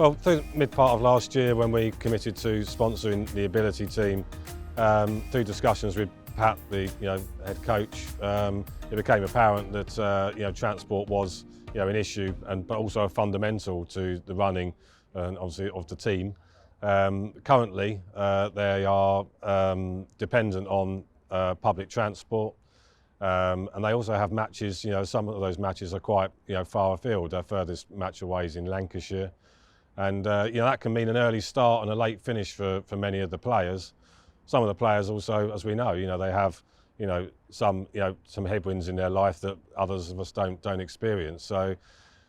Well, through mid part of last year when we committed to sponsoring the ability team, through discussions with Pat, the head coach, it became apparent that transport was an issue, but also a fundamental to the running and obviously of the team. Currently, they are dependent on public transport, and they also have matches. Some of those matches are quite far afield. Our furthest match away is in Lancashire, and that can mean an early start and a late finish for many of the players. Some of the players also, as we know, they have some headwinds in their life that others of us don't experience. So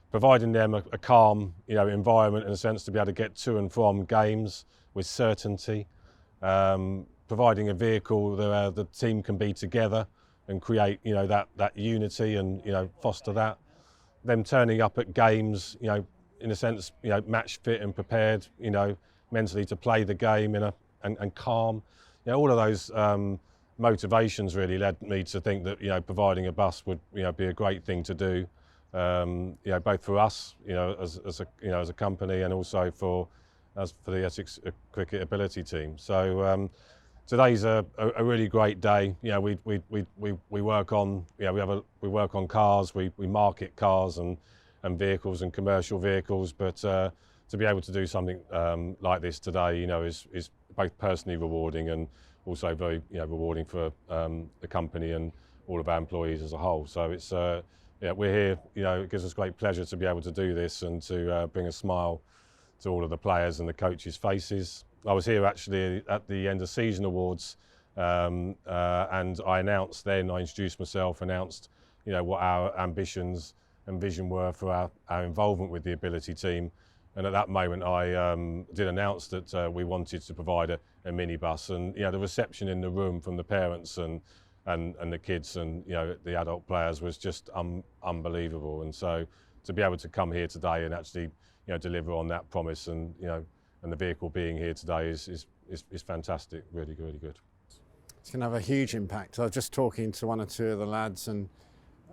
providing them a calm environment, in a sense, to be able to get to and from games with certainty, providing a vehicle that the team can be together and create that unity and foster that. Them turning up at games, in a sense, match fit and prepared, mentally to play the game and calm. All of those motivations really led me to think that providing a bus would be a great thing to do, both for us as a company and also for the Essex Cricket Ability Team. So today's a really great day. We work on we work on cars, we market cars and vehicles and commercial vehicles, but to be able to do something like this today, is both personally rewarding and also very rewarding for the company and all of our employees as a whole. So it's we're here. It gives us great pleasure to be able to do this and to bring a smile to all of the players and the coaches' faces. I was here actually at the end of season awards, and I introduced myself, announced what our ambitions and vision were for our involvement with the ability team. And at that moment, I did announce that we wanted to provide a minibus, and the reception in the room from the parents and the kids and the adult players was just unbelievable. And so to be able to come here today and actually deliver on that promise, and and the vehicle being here today is fantastic. Really good. It's going to have a huge impact. I was just talking to one or two of the lads, and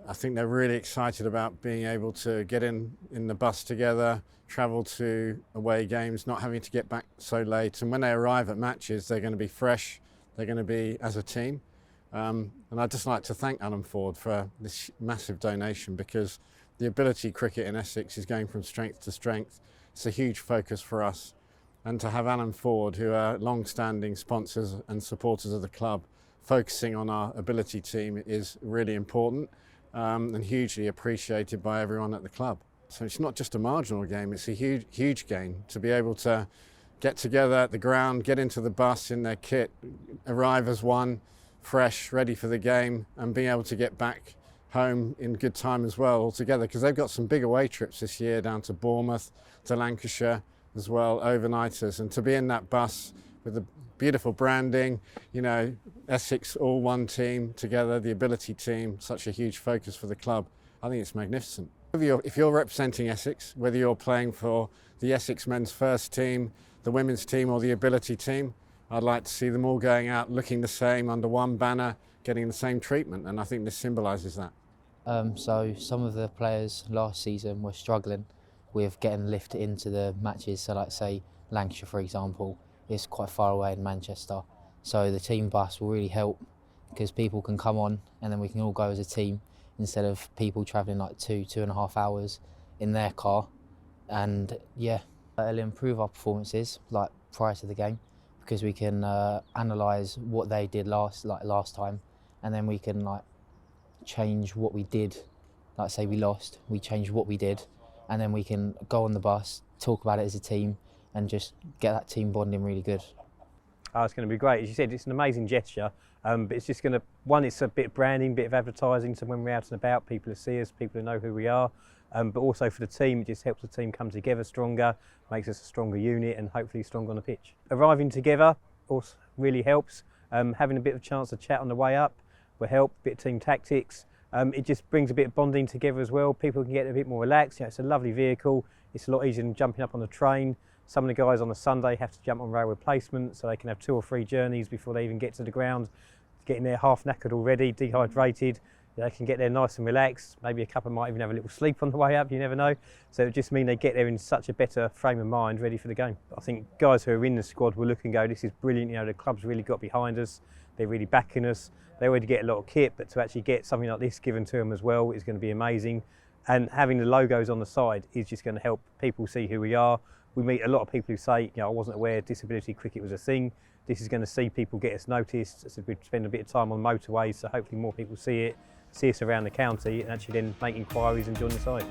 I think they're really excited about being able to get in the bus together, travel to away games, not having to get back so late. And when they arrive at matches, they're going to be fresh. They're going to be as a team. And I'd just like to thank Alan Ford for this massive donation, because the ability cricket in Essex is going from strength to strength. It's a huge focus for us. And to have Alan Ford, who are long-standing sponsors and supporters of the club, focusing on our ability team is really important. And hugely appreciated by everyone at the club. So it's not just a marginal game, it's a huge gain to be able to get together at the ground, get into the bus in their kit, arrive as one, fresh, ready for the game, and being able to get back home in good time as well altogether, because they've got some big away trips this year down to Bournemouth, to Lancashire as well, overnighters, and to be in that bus with the beautiful branding, Essex all one team together, the ability team, such a huge focus for the club. I think it's magnificent. If you're representing Essex, whether you're playing for the Essex men's first team, the women's team or the ability team, I'd like to see them all going out looking the same under one banner, getting the same treatment, and I think this symbolises that. So some of the players last season were struggling with getting lifted into the matches. So like say Lancashire, for example, is quite far away in Manchester. So the team bus will really help, because people can come on and then we can all go as a team instead of people travelling like 2.5 hours in their car. And yeah, it'll improve our performances like prior to the game, because we can analyse what they did last time, and then we can change what we did. Like say we lost, we change what we did, and then we can go on the bus, talk about it as a team, and just get that team bonding really good. Oh, it's going to be great. As you said, it's an amazing gesture, but it's just going to, it's a bit of branding, bit of advertising, so when we're out and about, people will see us, people will know who we are, but also for the team, it just helps the team come together stronger, makes us a stronger unit and hopefully stronger on the pitch. Arriving together also really helps, having a bit of a chance to chat on the way up will help, a bit of team tactics. It just brings a bit of bonding together as well. People can get a bit more relaxed. It's a lovely vehicle. It's a lot easier than jumping up on the train. Some of the guys on a Sunday have to jump on rail replacement, so they can have 2 or 3 journeys before they even get to the ground, getting there half knackered already, dehydrated. they can get there nice and relaxed. Maybe a couple might even have a little sleep on the way up, you never know. So it just means they get there in such a better frame of mind, ready for the game. I think guys who are in the squad will look and go, this is brilliant, you know, the club's really got behind us, they're really backing us. They already get a lot of kit, but to actually get something like this given to them as well is going to be amazing. And having the logos on the side is just going to help people see who we are. We meet a lot of people who say, you know, I wasn't aware disability cricket was a thing. This is going to see people get us noticed. So we spend a bit of time on motorways, so hopefully more people see it, see us around the county, and actually then make inquiries and join the side.